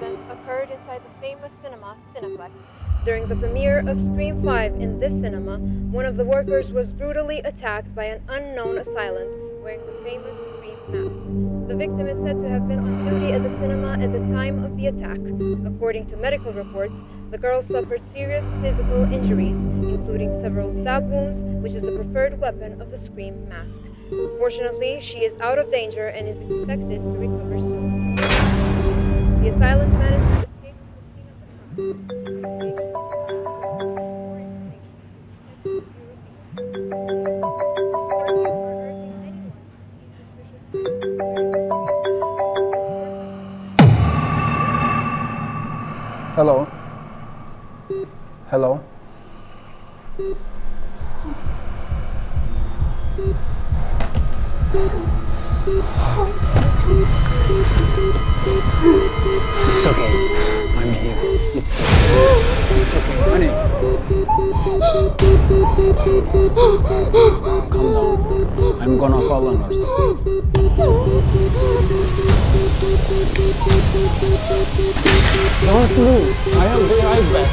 incident occurred inside the famous cinema, Cineplexxu. During the premiere of Scream V in this cinema, one of the workers was brutally attacked by an unknown assailant wearing the famous Scream mask. The victim is said to have been on duty at the cinema at the time of the attack. According to medical reports, the girl suffered serious physical injuries, including several stab wounds, which is the preferred weapon of the Scream mask. Fortunately, she is out of danger and is expected to recover soon. The assailant managed to escape from the scene of the crime. Hello. Hello. It's okay. I'm here. It's okay, honey. Calm down. I'm gonna call a nurse. Don't move. I will be right back.